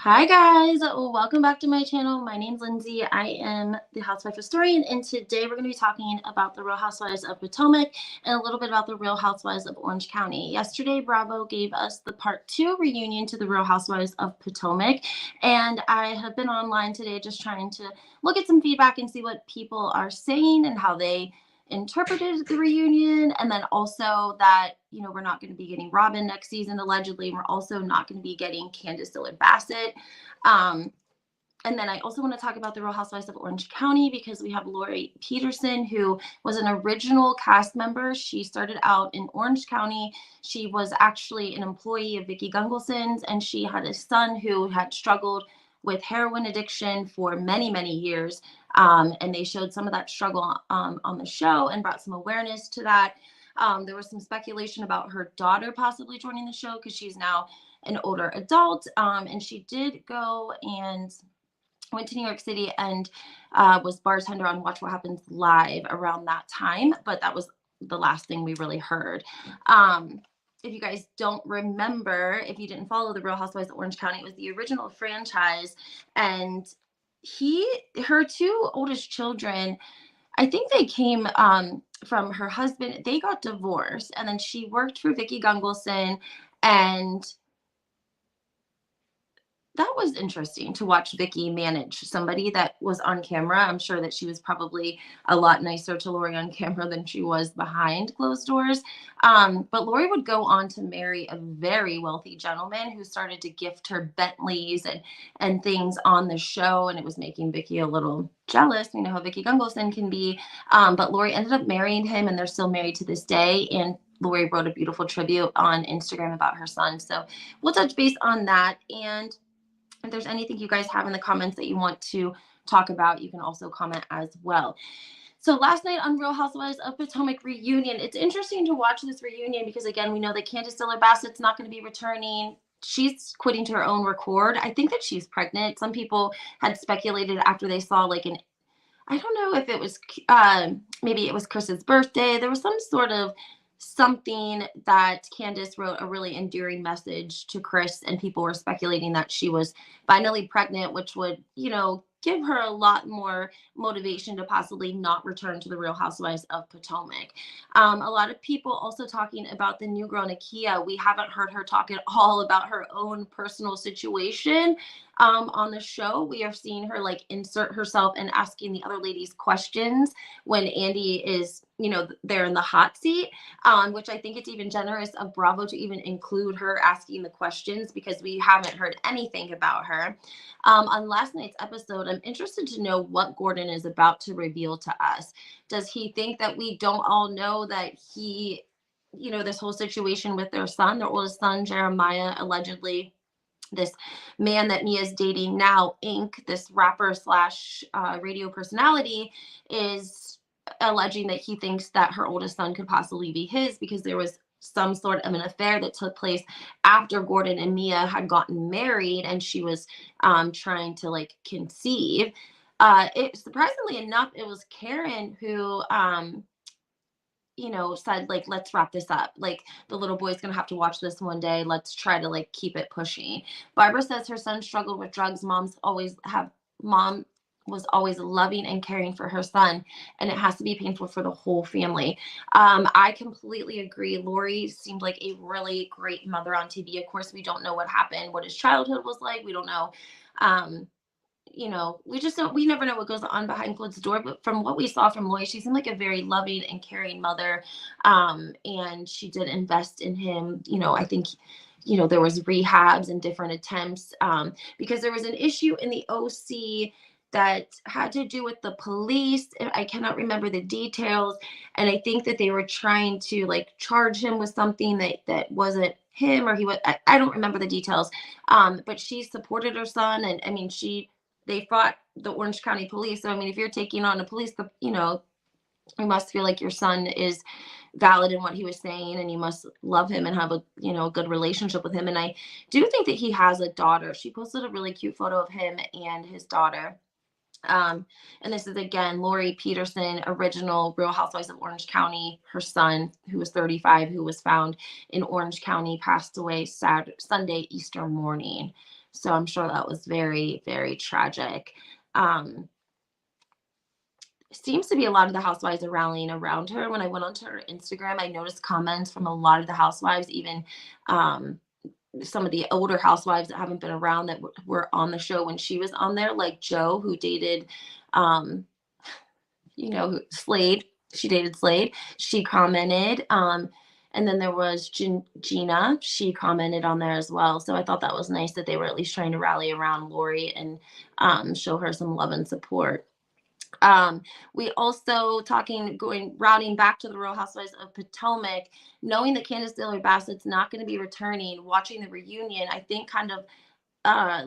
Hi guys, welcome back to my channel. My name's Lindsay. I am the housewife historian, and today we're going to be talking about the Real Housewives of Potomac and a little bit about the Real Housewives of Orange County. Yesterday, Bravo gave us the part 2 reunion to the Real Housewives of Potomac, and I have been online today just trying to look at some feedback and see what people are saying and how they interpreted the reunion, and then also that we're not going to be getting Robin next season allegedly, and we're also not going to be getting Candace Dillard Bassett. And then I also want to talk about the Real Housewives of Orange County because we have Laurie Peterson, who was an original cast member. She started out in Orange County. She was actually an employee of Vicki Gunvalson's, and she had a son who had struggled with heroin addiction for many, many years. And they showed some of that struggle on the show and brought some awareness to that. There was some speculation about her daughter possibly joining the show because she's now an older adult. And she did go and went to New York City and was bartender on Watch What Happens Live around that time. But that was the last thing we really heard. If you guys don't remember, if you didn't follow the Real Housewives of Orange County, it was the original franchise. And her two oldest children, I think they came from her husband. They got divorced, and then she worked for Vicki Gunvalson, and that was interesting to watch Vicki manage somebody that was on camera. I'm sure that she was probably a lot nicer to Laurie on camera than she was behind closed doors. But Laurie would go on to marry a very wealthy gentleman who started to gift her Bentleys and things on the show, and it was making Vicki a little jealous. We know how Vicki Gunvalson can be. But Laurie ended up marrying him, and they're still married to this day. And Laurie wrote a beautiful tribute on Instagram about her son. So we'll touch base on that. And if there's anything you guys have in the comments that you want to talk about, you can also comment as well. So last night on Real Housewives of Potomac reunion, it's interesting to watch this reunion because, again, we know that Candace Dillard Bassett's not going to be returning. She's quitting to her own record. I think that she's pregnant. Some people had speculated after they saw I don't know if it was maybe it was Chris's birthday. There was some sort of something that Candace wrote a really endearing message to Chris, and people were speculating that she was finally pregnant, which would, give her a lot more motivation to possibly not return to the Real Housewives of Potomac. A lot of people also talking about the new girl, Nakia. We haven't heard her talk at all about her own personal situation on the show. We are seeing her insert herself and asking the other ladies questions when Andy is, there in the hot seat, which I think it's even generous of Bravo to even include her asking the questions because we haven't heard anything about her. On last night's episode, I'm interested to know what Gordon is about to reveal to us. Does he think that we don't all know that he, this whole situation with their son, their oldest son, Jeremiah, allegedly, this man that Mia's dating now, Ink, this rapper slash radio personality, is alleging that he thinks that her oldest son could possibly be his because there was some sort of an affair that took place after Gordon and Mia had gotten married, and she was trying to conceive. It surprisingly enough, it was Karen who said let's wrap this up. The little boy's gonna have to watch this one day. Let's try to keep it pushing. Barbara says her son struggled with drugs. Mom was always loving and caring for her son, and it has to be painful for the whole family. I completely agree. Laurie seemed like a really great mother on TV. Of course, we don't know what happened, what his childhood was like. We don't know. We never know what goes on behind closed door, but from what we saw from Laurie, she seemed like a very loving and caring mother. And she did invest in him. I think, there was rehabs and different attempts, because there was an issue in the OC that had to do with the police. I cannot remember the details. And I think that they were trying to charge him with something that wasn't him, or I don't remember the details. But she supported her son. And I mean, they fought the Orange County police. So, I mean, if you're taking on a police, you must feel like your son is valid in what he was saying, and you must love him and have a good relationship with him. And I do think that he has a daughter. She posted a really cute photo of him and his daughter. And this is again Laurie Peterson, original Real Housewives of Orange County. Her son, who was 35, who was found in Orange County, passed away Sunday, Easter morning. So I'm sure that was very, very tragic. Um, Seems to be a lot of the housewives are rallying around her. When I went onto her Instagram, I noticed comments from a lot of the housewives, even um, some of the older housewives that haven't been around that were on the show when she was on there, like Joe, who dated, um, Slade. She dated Slade. She commented. And then there was Gina. She commented on there as well. So I thought that was nice that they were at least trying to rally around Laurie and show her some love and support. We also routing back to the Real Housewives of Potomac, knowing that Candace Dillard Bassett's not going to be returning, watching the reunion, I think kind of, uh,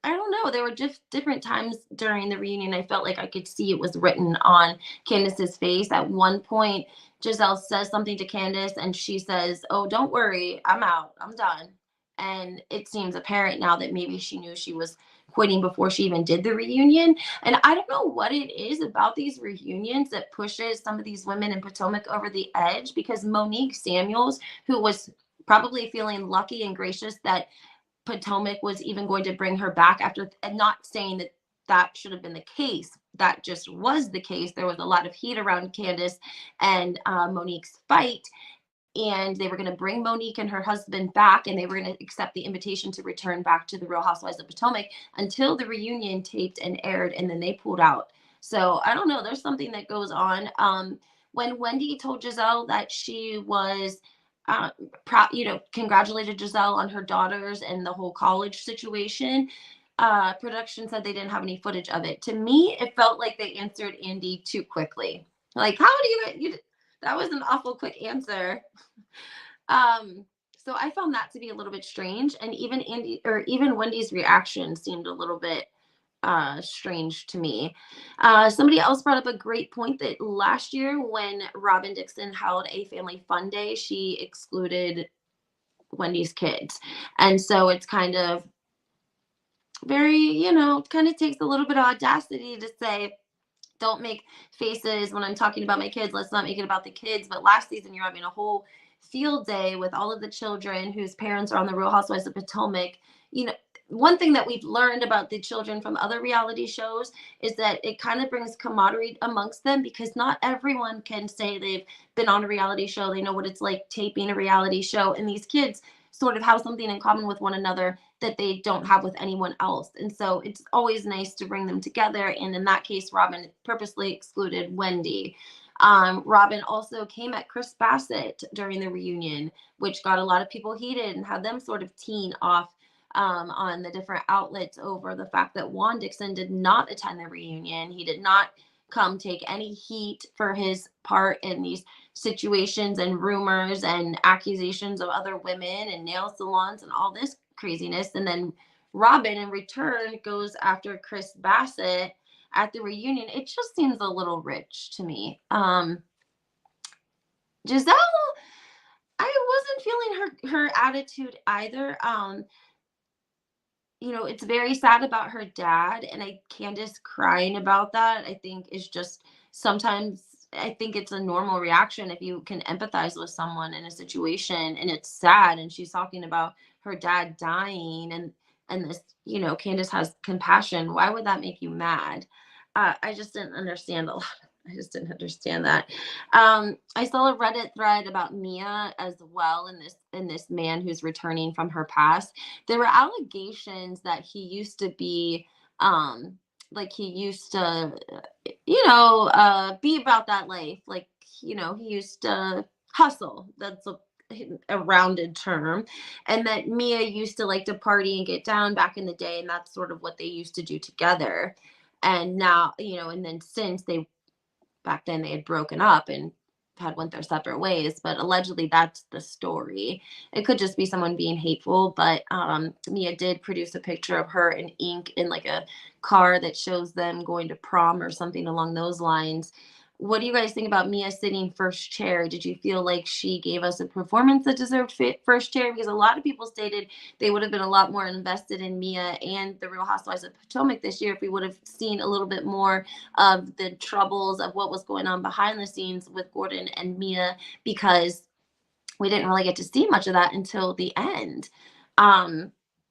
I don't know, there were just different times during the reunion. I felt like I could see it was written on Candace's face. At one point, Giselle says something to Candace and she says, "Oh, don't worry, I'm out, I'm done." And it seems apparent now that maybe she knew she was quitting before she even did the reunion. And I don't know what it is about these reunions that pushes some of these women in Potomac over the edge, because Monique Samuels, who was probably feeling lucky and gracious that Potomac was even going to bring her back after, and not saying that that should have been the case. That just was the case. There was a lot of heat around Candace and Monique's fight, and they were going to bring Monique and her husband back, and they were going to accept the invitation to return back to the Real Housewives of Potomac until the reunion taped and aired, and then they pulled out. So I don't know. There's something that goes on. When Wendy told Giselle that she was, congratulated Giselle on her daughters and the whole college situation, production said they didn't have any footage of it. To me, it felt like they answered Andy too quickly. Like, how do you that was an awful quick answer. So I found that to be a little bit strange. And even Wendy's reaction seemed a little bit strange to me. Somebody else brought up a great point that last year when Robin Dixon held a family fun day, she excluded Wendy's kids. And so it's kind of very, kind of takes a little bit of audacity to say, don't make faces when I'm talking about my kids. Let's not make it about the kids. But last season, you're having a whole field day with all of the children whose parents are on the Real Housewives of Potomac. One thing that we've learned about the children from other reality shows is that it kind of brings camaraderie amongst them, because not everyone can say they've been on a reality show. They know what it's like taping a reality show. And these kids sort of have something in common with one another that they don't have with anyone else. And so it's always nice to bring them together. And in that case, Robin purposely excluded Wendy. Robin also came at Chris Bassett during the reunion, which got a lot of people heated and had them sort of teen off on the different outlets over the fact that Juan Dixon did not attend the reunion. He did not come take any heat for his part in these situations and rumors and accusations of other women and nail salons and all this craziness. And then Robin in return goes after Chris Bassett at the reunion. It just seems a little rich to me. Giselle, I wasn't feeling her attitude either. It's very sad about her dad, and Candace crying about that, I think is just, sometimes I think it's a normal reaction if you can empathize with someone in a situation and it's sad, and she's talking about her dad dying, and this, Candace has compassion. Why would that make you mad? I just didn't understand a lot. I just didn't understand that. I saw a Reddit thread about Mia as well, in this man who's returning from her past. There were allegations that he used to be like he used to, be about that life. Like, he used to hustle. That's a rounded term. And that Mia used to like to party and get down back in the day, and that's sort of what they used to do together. And now, and then since back then they had broken up and had went their separate ways, but allegedly that's the story. It could just be someone being hateful, but Mia did produce a picture of her in ink in like a car that shows them going to prom or something along those lines. What do you guys think about Mia sitting first chair? Did you feel like she gave us a performance that deserved first chair? Because a lot of people stated they would have been a lot more invested in Mia and the Real Housewives of Potomac this year if we would have seen a little bit more of the troubles of what was going on behind the scenes with Gordon and Mia, because we didn't really get to see much of that until the end.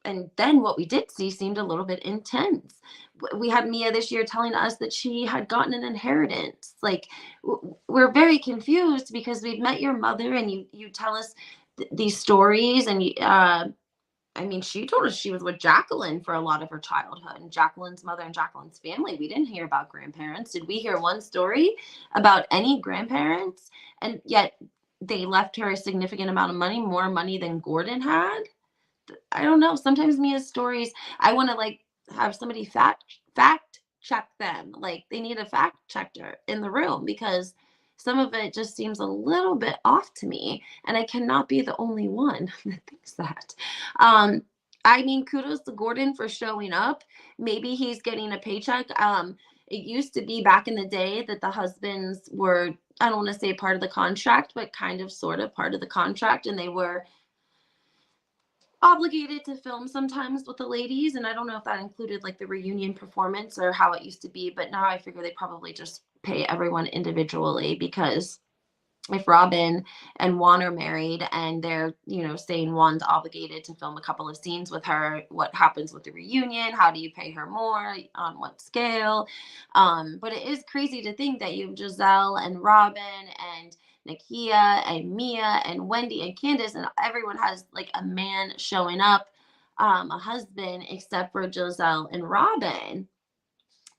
and then what we did see seemed a little bit intense. We had Mia this year telling us that she had gotten an inheritance. Like, we're very confused because we've met your mother, and you tell us these stories, and I mean, she told us she was with Jacqueline for a lot of her childhood, and Jacqueline's mother and Jacqueline's family. We didn't hear about grandparents. Did we hear one story about any grandparents? And yet they left her a significant amount of money, more money than Gordon had. I don't know. Sometimes Mia's stories, I want to like have somebody fact check them. Like, they need a fact checker in the room, because some of it just seems a little bit off to me, and I cannot be the only one that thinks that. Um, I mean, kudos to Gordon for showing up. Maybe he's getting a paycheck. It used to be back in the day that the husbands were, I don't want to say part of the contract, but kind of sort of part of the contract, and they were obligated to film sometimes with the ladies. And I don't know if that included like the reunion performance or how it used to be, but now I figure they probably just pay everyone individually, because if Robin and Juan are married and they're, saying Juan's obligated to film a couple of scenes with her, what happens with the reunion? How do you pay her more? On what scale? But it is crazy to think that you have Giselle and Robin and Nakia and Mia and Wendy and Candace, and everyone has like a man showing up, a husband, except for Giselle and Robin.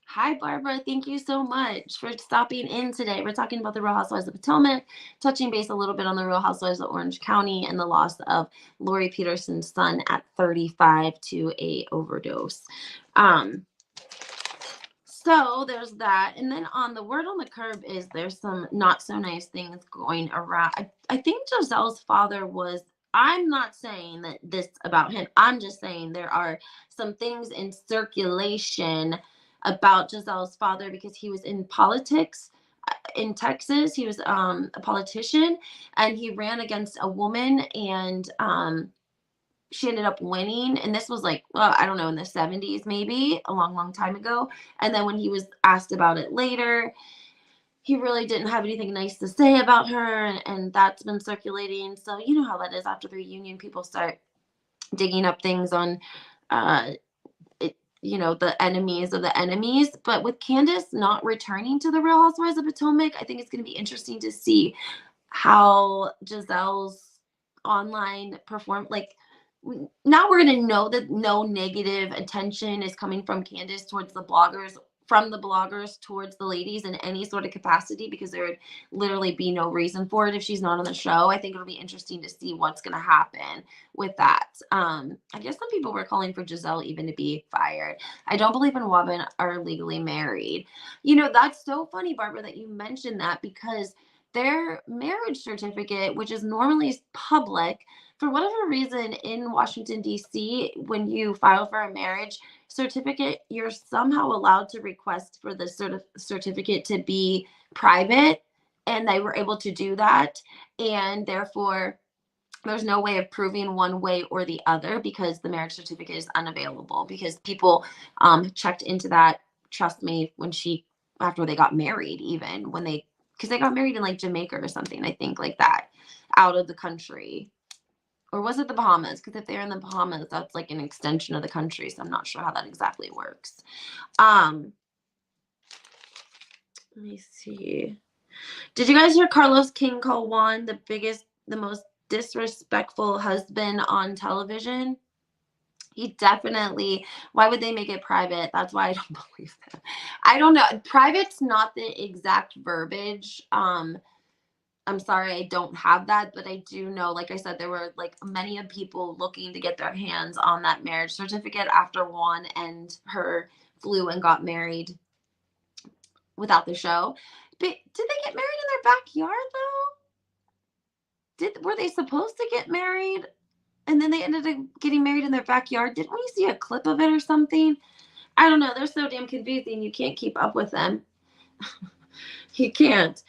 Hi, Barbara. Thank you so much for stopping in today. We're talking about the Real Housewives of Potomac, touching base a little bit on the Real Housewives of Orange County and the loss of Laurie Peterson's son at 35 to a overdose. So there's that. And then on the word on the curb is there's some not so nice things going around. I think Giselle's father was, I'm not saying that this about him. I'm just saying there are some things in circulation about Giselle's father, because he was in politics in Texas. He was a politician, and he ran against a woman, and she ended up winning. And this was like, well, I don't know, in the 70s, maybe a long, long time ago. And then when he was asked about it later, he really didn't have anything nice to say about her. And that's been circulating. So you know how that is after the reunion, people start digging up things on, the enemies of the enemies. But with Candace not returning to the Real Housewives of Potomac, I think it's going to be interesting to see how Giselle's online perform. Like, now we're going to know that no negative attention is coming from Candace towards the bloggers, from the bloggers towards the ladies in any sort of capacity, because there would literally be no reason for it if she's not on the show. I think it'll be interesting to see what's going to happen with that. I guess some people were calling for Giselle even to be fired. I don't believe in Robin are legally married. That's so funny, Barbara, that you mentioned that, because their marriage certificate, which is normally public, for whatever reason in Washington, D.C., when you file for a marriage certificate, you're somehow allowed to request for the certificate to be private, and they were able to do that. And therefore, there's no way of proving one way or the other, because the marriage certificate is unavailable, because people checked into that, trust me, after they got married, even because they got married in like Jamaica or something, I think, like that, out of the country. Or was it the Bahamas? Because if they're in the Bahamas, that's like an extension of the country. So I'm not sure how that exactly works. Let me see. Did you guys hear Carlos King call Juan the most disrespectful husband on television? He definitely, why would they make it private? That's why I don't believe that. I don't know. Private's not the exact verbiage. I'm sorry, I don't have that, but I do know, like I said, there were like many of people looking to get their hands on that marriage certificate after Juan and her flew and got married without the show. But did they get married in their backyard though? Were they supposed to get married and then they ended up getting married in their backyard? Didn't we see a clip of it or something? I don't know. They're so damn confusing. You can't keep up with them. You can't.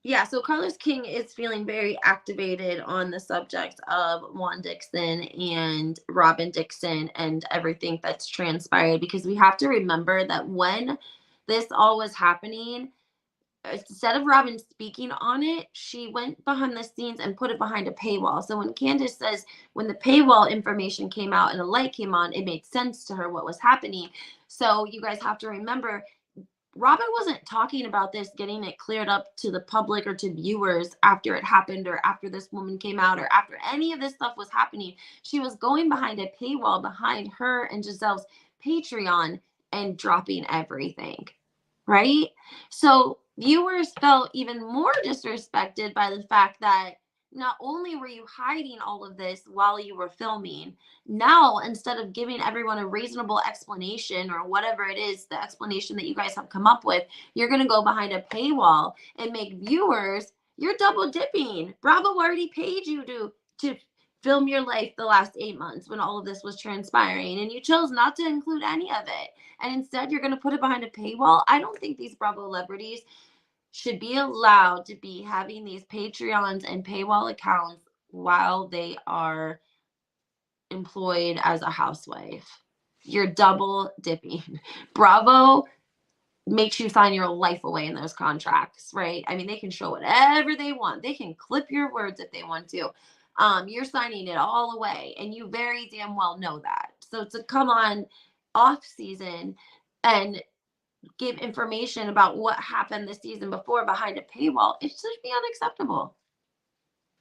Yeah, so Carlos King is feeling very activated on the subject of Juan Dixon and Robin Dixon and everything that's transpired, because we have to remember that when this all was happening, instead of Robin speaking on it, she went behind the scenes and put it behind a paywall. So when Candace says when the paywall information came out and a light came on, it made sense to her what was happening. So you guys have to remember, Robin wasn't talking about this, getting it cleared up to the public or to viewers after it happened or after this woman came out or after any of this stuff was happening. She was going behind a paywall behind her and Giselle's Patreon and dropping everything, right? So viewers felt even more disrespected by the fact that not only were you hiding all of this while you were filming, now instead of giving everyone a reasonable explanation or whatever it is, the explanation that you guys have come up with, you're going to go behind a paywall and make viewers, you're double dipping. Bravo already paid you to film your life the last 8 months when all of this was transpiring, and you chose not to include any of it. And instead, you're going to put it behind a paywall. I don't think these Bravo celebrities should be allowed to be having these Patreons and paywall accounts while they are employed as a housewife. You're double dipping. Bravo makes you sign your life away in those contracts, right? I mean, they can show whatever they want. They can clip your words if they want to. You're signing it all away, and you very damn well know that. So to come on off season and give information about what happened the season before behind a paywall, it should be unacceptable.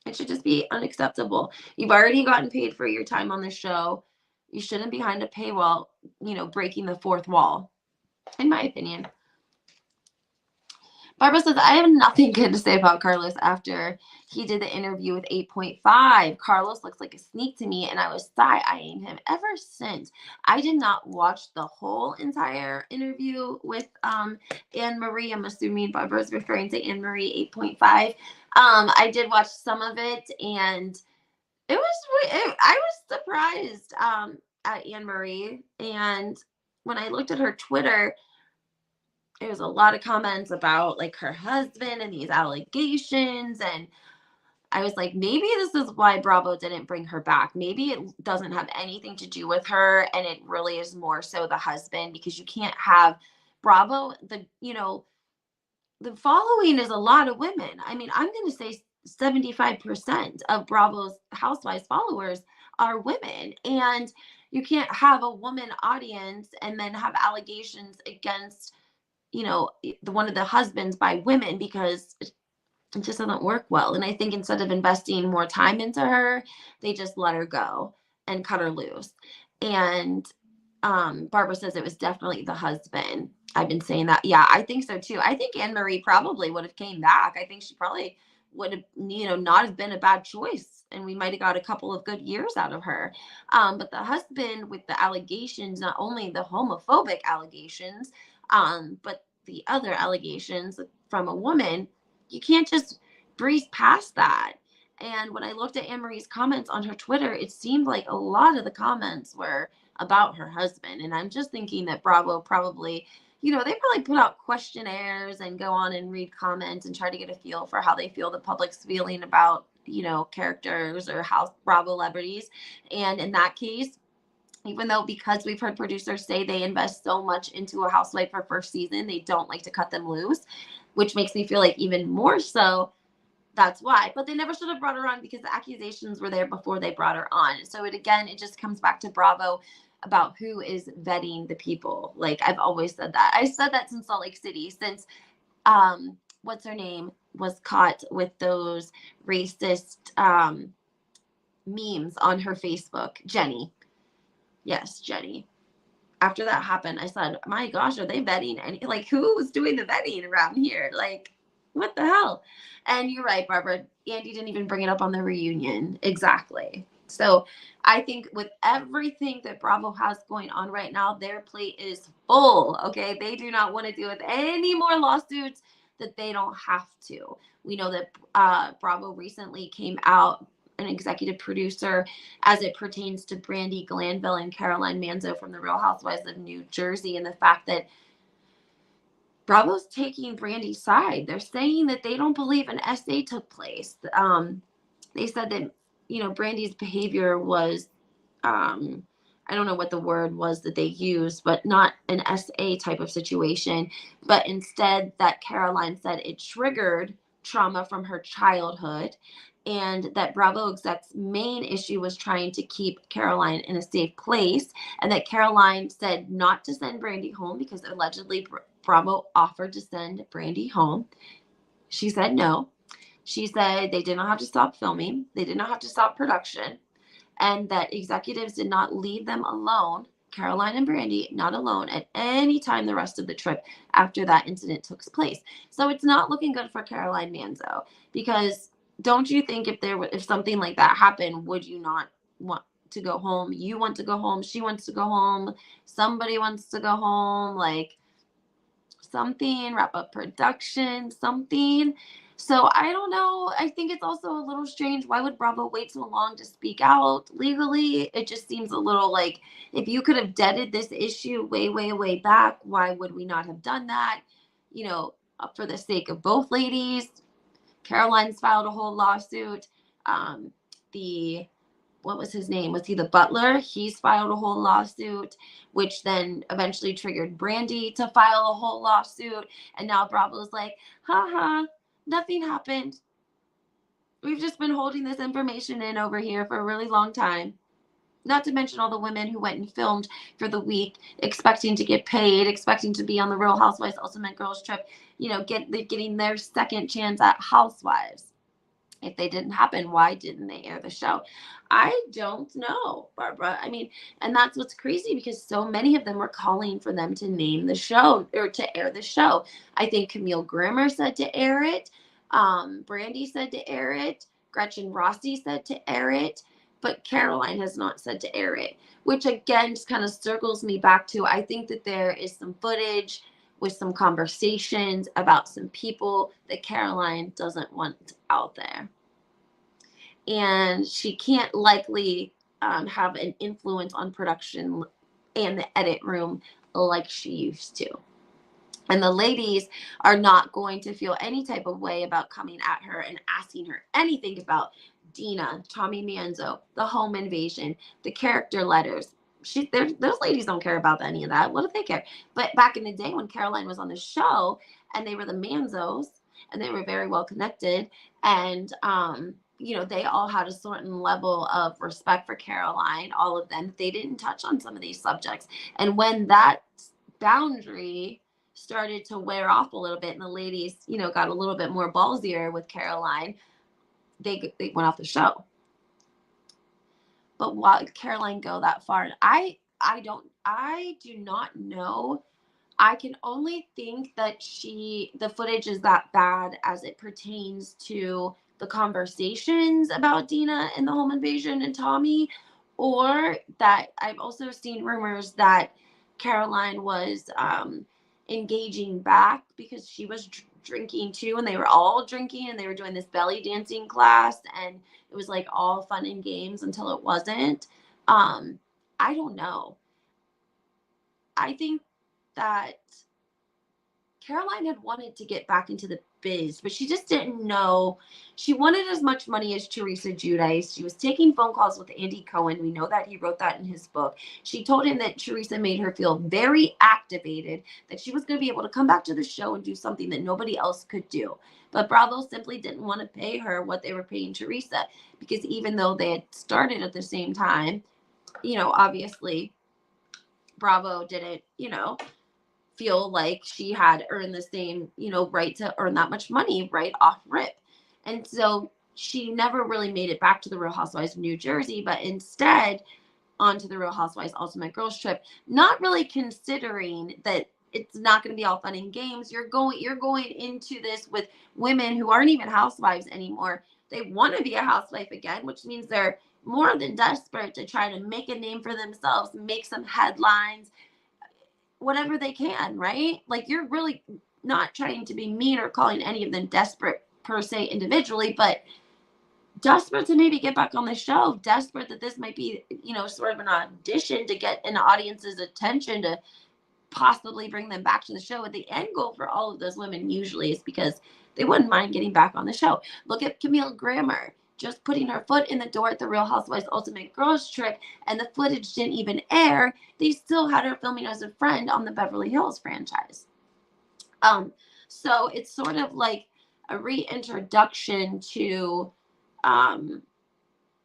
It should just be unacceptable. You've already gotten paid for your time on the show. You shouldn't be behind a paywall, breaking the fourth wall, in my opinion. Barbara says, I have nothing good to say about Carlos after he did the interview with 8.5. Carlos looks like a sneak to me, and I was side-eyeing him ever since. I did not watch the whole entire interview with Anne Marie. I'm assuming Barbara's referring to Anne Marie 8.5. I did watch some of it, and I was surprised at Anne Marie. And when I looked at her Twitter, there was a lot of comments about like her husband and these allegations, and I was like, maybe this is why Bravo didn't bring her back. Maybe it doesn't have anything to do with her, and it really is more so the husband, because you can't have Bravo, the following is a lot of women. I mean, I'm going to say 75% of Bravo's housewives followers are women, and you can't have a woman audience and then have allegations against one of the husbands by women, because it just doesn't work well. And I think instead of investing more time into her, they just let her go and cut her loose. And Barbara says it was definitely the husband. I've been saying that. Yeah, I think so too. I think Anne Marie probably would have came back. I think she probably would have, not have been a bad choice, and we might have got a couple of good years out of her. But the husband, with the allegations, not only the homophobic allegations, but the other allegations from a woman, you can't just breeze past that. And when I looked at Anne Marie's comments on her Twitter, it seemed like a lot of the comments were about her husband. And I'm just thinking that Bravo probably, they probably put out questionnaires and go on and read comments and try to get a feel for how they feel the public's feeling about, characters or house Bravo celebrities. And in that case, even though, because we've heard producers say they invest so much into a housewife for first season, they don't like to cut them loose, which makes me feel like even more so that's why. But they never should have brought her on, because the accusations were there before they brought her on. So it just comes back to Bravo about who is vetting the people. Like, I've always said that. I said that since Salt Lake City, since what's her name was caught with those racist memes on her Facebook. Jenny. Yes, Jenny. After that happened, I said, my gosh, are they vetting who's doing the vetting around here? Like, what the hell? And you're right, Barbara. Andy didn't even bring it up on the reunion. Exactly. So I think with everything that Bravo has going on right now, their plate is full. Okay. They do not want to deal with any more lawsuits that they don't have to. We know that Bravo recently came out, an executive producer, as it pertains to Brandi Glanville and Caroline Manzo from the Real Housewives of New Jersey, and the fact that Bravo's taking Brandi's side. They're saying that they don't believe an SA took place. They said that, Brandi's behavior was I don't know what the word was that they used, but not an SA type of situation, but instead that Caroline said it triggered trauma from her childhood, and that Bravo exec's main issue was trying to keep Caroline in a safe place, and that Caroline said not to send Brandy home because allegedly Bravo offered to send Brandy home. She said no. She said they did not have to stop filming, they did not have to stop production, and that executives did not leave them alone, Caroline and Brandy, not alone at any time the rest of the trip after that incident took place. So it's not looking good for Caroline Manzo, because don't you think if something like that happened, would you not want to go home? You want to go home, she wants to go home, somebody wants to go home, like something, wrap up production, something. So I don't know. I think it's also a little strange. Why would Bravo wait so long to speak out legally? It just seems a little like, if you could have deaded this issue way, way, way back, why would we not have done that? You know, for the sake of both ladies. Caroline's filed a whole lawsuit. The what was his name? Was he the butler? He's filed a whole lawsuit, which then eventually triggered Brandy to file a whole lawsuit. And now Bravo's like, haha, nothing happened. We've just been holding this information in over here for a really long time. Not to mention all the women who went and filmed for the week, expecting to get paid, expecting to be on the Real Housewives Ultimate Girls Trip, you know, getting their second chance at Housewives. If they didn't happen, why didn't they air the show? I don't know, Barbara. I mean, and that's what's crazy, because so many of them were calling for them to name the show or to air the show. I think Camille Grammer said to air it. Brandy said to air it. Gretchen Rossi said to air it. But Caroline has not said to air it, which again just kind of circles me back to, I think that there is some footage with some conversations about some people that Caroline doesn't want out there. And she can't likely have an influence on production and the edit room like she used to. And the ladies are not going to feel any type of way about coming at her and asking her anything about Dina, Tommy Manzo, the home invasion, the character letters. Those ladies don't care about any of that. What do they care? But back in the day when Caroline was on the show and they were the Manzos and they were very well connected, and you know, they all had a certain level of respect for Caroline, all of them. They didn't touch on some of these subjects. And when that boundary started to wear off a little bit and the ladies, you know, got a little bit more ballsier with Caroline, they went off the show. But why did Caroline go that far? I do not know. I can only think that the footage is that bad as it pertains to the conversations about Dina and the home invasion and Tommy, or that I've also seen rumors that Caroline was engaging back because she was drinking too, and they were all drinking and they were doing this belly dancing class, and it was like all fun and games until it wasn't. I don't know. I think that Caroline had wanted to get back into the biz, but she just didn't know. She wanted as much money as Teresa Giudice. She was taking phone calls with Andy Cohen. We know that he wrote that in his book. She told him that Teresa made her feel very activated, that she was going to be able to come back to the show and do something that nobody else could do. But Bravo simply didn't want to pay her what they were paying Teresa, because even though they had started at the same time, you know, obviously Bravo didn't, you know, feel like she had earned the same, you know, right to earn that much money right off rip. And so she never really made it back to the Real Housewives of New Jersey, but instead onto the Real Housewives Ultimate Girls Trip, not really considering that it's not going to be all fun and games. You're going into this with women who aren't even housewives anymore. They want to be a housewife again, which means they're more than desperate to try to make a name for themselves, make some headlines, whatever they can, right? Like, you're really not trying to be mean or calling any of them desperate per se individually, but desperate to maybe get back on the show, desperate that this might be, you know, sort of an audition to get an audience's attention to possibly bring them back to the show. And the end goal for all of those women usually is because they wouldn't mind getting back on the show. Look at Camille Grammer. just putting her foot in the door at the Real Housewives Ultimate Girls Trip, and the footage didn't even air, they still had her filming as a friend on the Beverly Hills franchise. So it's sort of like a reintroduction to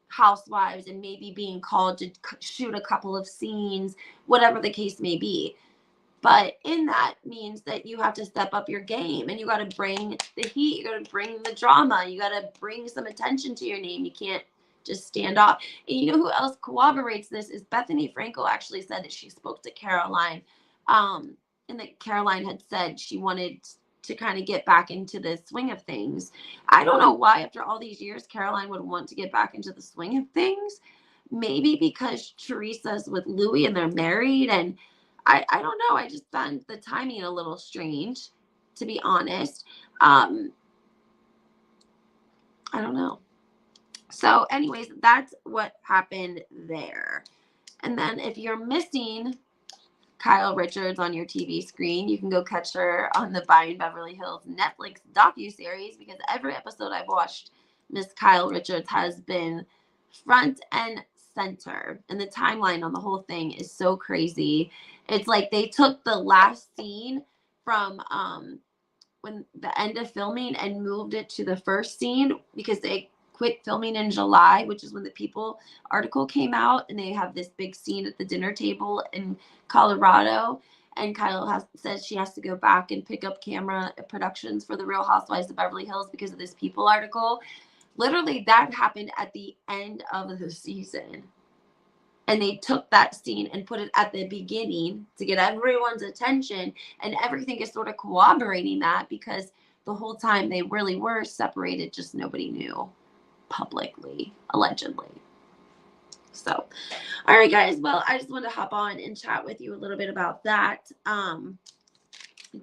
Housewives and maybe being called to shoot a couple of scenes, whatever the case may be. But in that means that you have to step up your game, and you got to bring the heat. You got to bring the drama. You got to bring some attention to your name. You can't just stand off. And you know who else corroborates this is Bethany Frankel actually said that she spoke to Caroline, and that Caroline had said she wanted to kind of get back into the swing of things. I don't know why after all these years Caroline would want to get back into the swing of things. Maybe because Teresa's with Louis and they're married, and I don't know. I just found the timing a little strange, to be honest. I don't know. So anyways, that's what happened there. And then if you're missing Kyle Richards on your TV screen, you can go catch her on the Buying Beverly Hills Netflix docuseries, because every episode I've watched, Miss Kyle Richards has been front and center. And the timeline on the whole thing is so crazy. It's like they took the last scene from when the end of filming and moved it to the first scene, because they quit filming in July, which is when the People article came out, and they have this big scene at the dinner table in Colorado. And Kyle says she has to go back and pick up camera productions for the Real Housewives of Beverly Hills because of this People article. Literally, that happened at the end of the season. And they took that scene and put it at the beginning to get everyone's attention. And everything is sort of corroborating that, because the whole time they really were separated, just nobody knew publicly, allegedly. So, all right, guys. Well, I just wanted to hop on and chat with you a little bit about that. I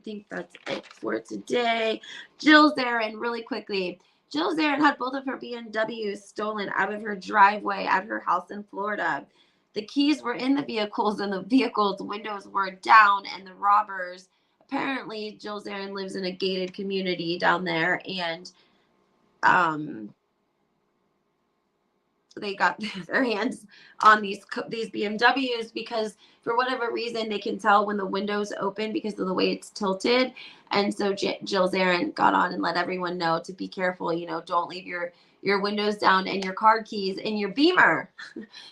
think that's it for today. Jill Zarin, really quickly. Jill Zarin had both of her BMWs stolen out of her driveway at her house in Florida. The keys were in the vehicles, and the vehicles' windows were down, and the robbers, apparently Jill Zarin lives in a gated community down there, and they got their hands on these BMWs, because for whatever reason they can tell when the windows open because of the way it's tilted. And so Jill Zarin got on and let everyone know to be careful, don't leave your windows down and your car keys in your Beamer,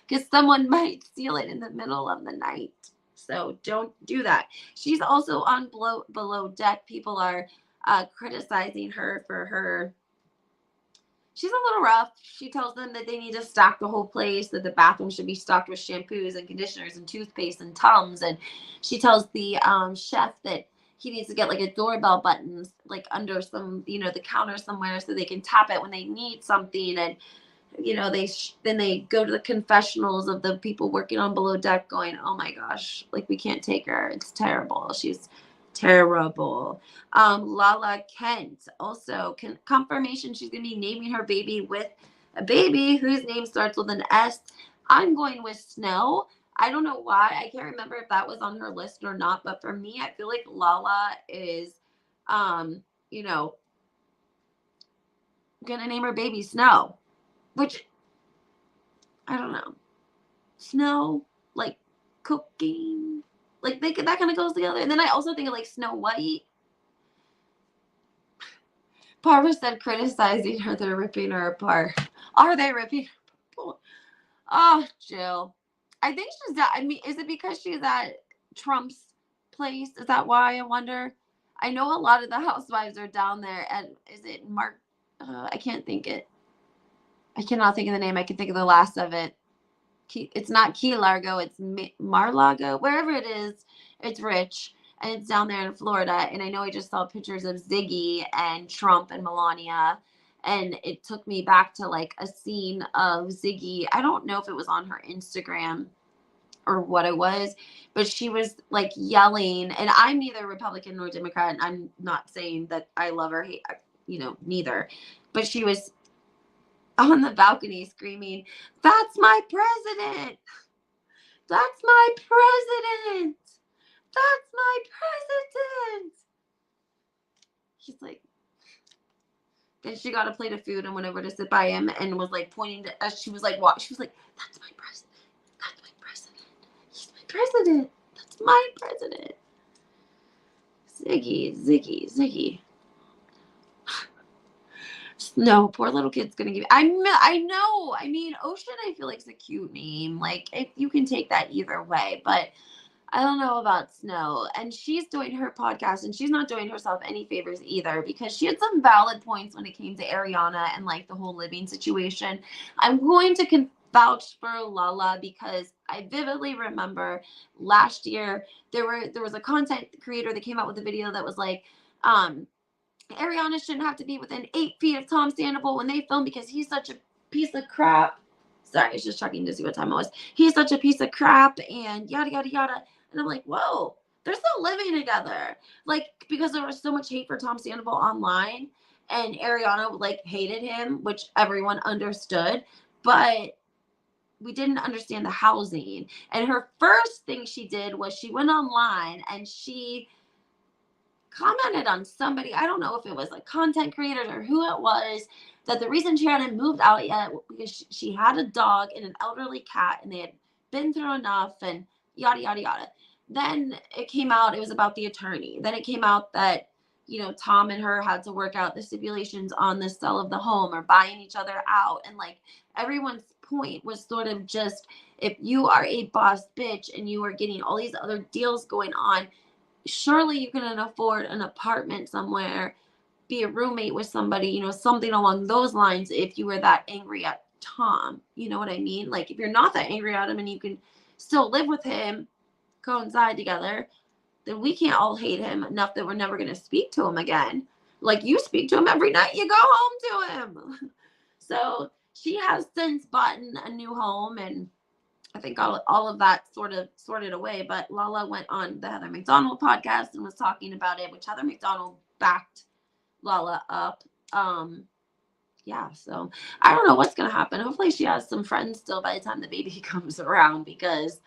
because someone might steal it in the middle of the night. So don't do that. She's also on Below Deck. People are criticizing her for her. She's a little rough. She tells them that they need to stock the whole place, that the bathroom should be stocked with shampoos and conditioners and toothpaste and Tums. And she tells the chef that he needs to get like a doorbell button, like under some, the counter somewhere, so they can tap it when they need something. And, then they go to the confessionals of the people working on Below Deck going, oh my gosh, like we can't take her. It's terrible. She's terrible. Lala Kent also confirmation she's going to be naming her baby with a baby whose name starts with an S. I'm going with Snow. I don't know why. I can't remember if that was on her list or not, but for me, I feel like Lala is, going to name her baby Snow, which I don't know. Snow, like cooking, like that kind of goes together. And then I also think of like Snow White. Barbara said criticizing her, they're ripping her apart. Are they ripping her apart? Oh, Jill. I think she's at, is it because she's at Trump's place? Is that why, I wonder? I know a lot of the housewives are down there. And is it Mark? I can't think it. I cannot think of the name. I can think of the last of it. It's not Key Largo. It's Mar-Lago. Wherever it is, it's rich. And it's down there in Florida. And I know I just saw pictures of Ziggy and Trump and Melania. And it took me back to like a scene of Ziggy. I don't know if it was on her Instagram or what it was, but she was like yelling. And I'm neither Republican nor Democrat. And I'm not saying that I love or hate, neither. But she was on the balcony screaming, "That's my president! That's my president! That's my president!" He's like, Then she got a plate of food and went over to sit by him and was like pointing to, as she was like, she was like, that's my president. That's my president. He's my president. That's my president. Ziggy. No, poor little kid's gonna give. I know. I mean, Ocean, I feel like it's a cute name. Like, you can take that either way, but I don't know about Snow. And she's doing her podcast, and she's not doing herself any favors either, because she had some valid points when it came to Ariana and like the whole living situation. I'm going to vouch for Lala, because I vividly remember last year there was a content creator that came out with a video that was like, Ariana shouldn't have to be within 8 feet of Tom Sandoval when they film, because he's such a piece of crap. Sorry, I was just checking to see what time it was. He's such a piece of crap, and yada, yada, yada. And I'm like, whoa, they're still living together. Like, because there was so much hate for Tom Sandoval online, and Ariana, like, hated him, which everyone understood. But we didn't understand the housing. And her first thing she did was she went online and she commented on somebody, I don't know if it was like content creators or who it was, that the reason she hadn't moved out yet because she had a dog and an elderly cat, and they had been through enough, and yada, yada, yada. Then it came out, it was about the attorney. Then it came out that, Tom and her had to work out the stipulations on the sale of the home or buying each other out. And like, everyone's point was sort of just, if you are a boss bitch and you are getting all these other deals going on, surely you can afford an apartment somewhere, be a roommate with somebody, something along those lines, if you were that angry at Tom. You know what I mean? Like, if you're not that angry at him and you can still live with him, coincide together, then we can't all hate him enough that we're never going to speak to him again. Like, you speak to him every night you go home to him. So she has since bought a new home, and I think all of that sort of sorted away. But Lala went on the Heather McDonald podcast and was talking about it, which Heather McDonald backed Lala up. Yeah, so I don't know what's going to happen. Hopefully she has some friends still by the time the baby comes around, because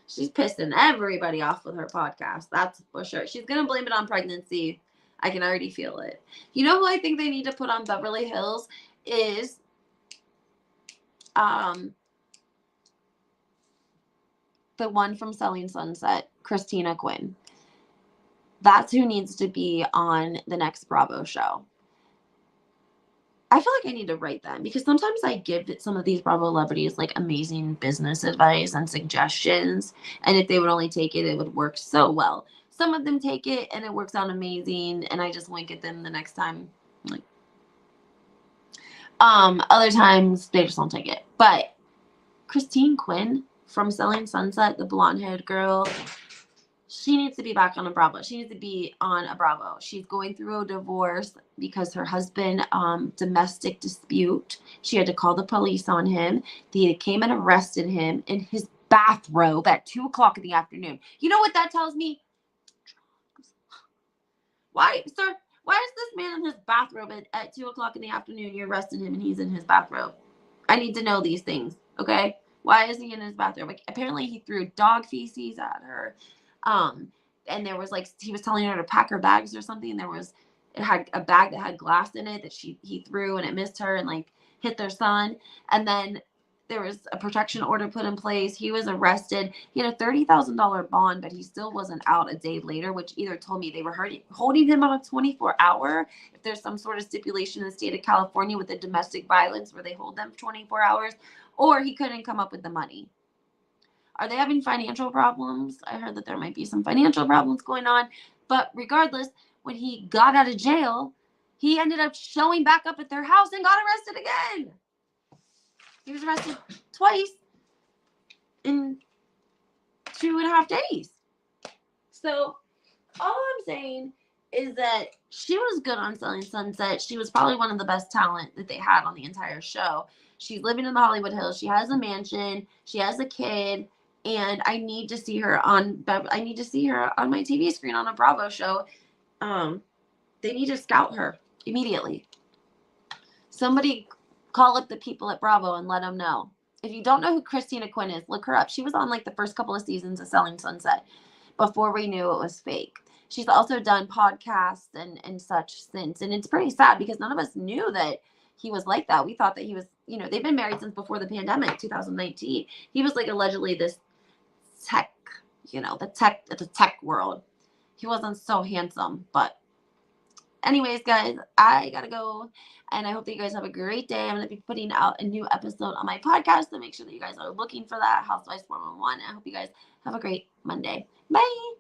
she's pissing everybody off with her podcast. That's for sure. She's going to blame it on pregnancy. I can already feel it. You know who I think they need to put on Beverly Hills is the one from Selling Sunset, Christina Quinn. That's who needs to be on the next Bravo show. I feel like I need to write them, because sometimes I give some of these Bravo celebrities like amazing business advice and suggestions, and if they would only take it, it would work so well. Some of them take it and it works out amazing, and I just wink at them the next time. Like, other times they just don't take it. But Christine Quinn from Selling Sunset, the blonde-haired girl, she needs to be back on a Bravo. She needs to be on a Bravo. She's going through a divorce because her husband, domestic dispute. She had to call the police on him. They came and arrested him in his bathrobe at 2:00 in the afternoon. You know what that tells me? Why, sir? Why is this man in his bathrobe at 2:00 in the afternoon? You arrested him and he's in his bathrobe. I need to know these things, okay? Why is he in his bathrobe? Like, apparently he threw dog feces at her. And there was like, he was telling her to pack her bags or something. It had a bag that had glass in it that he threw, and it missed her and like hit their son. And then there was a protection order put in place. He was arrested. He had a $30,000 bond, but he still wasn't out a day later, which either told me they were holding him on a 24-hour. If there's some sort of stipulation in the state of California with the domestic violence where they hold them for 24 hours, or he couldn't come up with the money. Are they having financial problems? I heard that there might be some financial problems going on. But regardless, when he got out of jail, he ended up showing back up at their house and got arrested again. He was arrested twice in 2.5 days. So all I'm saying is that she was good on Selling Sunset. She was probably one of the best talent that they had on the entire show. She's living in the Hollywood Hills. She has a mansion. She has a kid. And I need to see her on my TV screen on a Bravo show. They need to scout her immediately. Somebody call up the people at Bravo and let them know. If you don't know who Christina Quinn is, look her up. She was on like the first couple of seasons of Selling Sunset before we knew it was fake. she's also done podcasts and such since. And it's pretty sad because none of us knew that he was like that. We thought that he was, you know, they've been married since before the pandemic, 2019. He was like allegedly this tech, you know, the tech world. He wasn't so handsome, but anyways, guys, I gotta go, and I hope that you guys have a great day. I'm gonna be putting out a new episode on my podcast, so make sure that you guys are looking for that, Housewives 411. I hope you guys have a great Monday. Bye.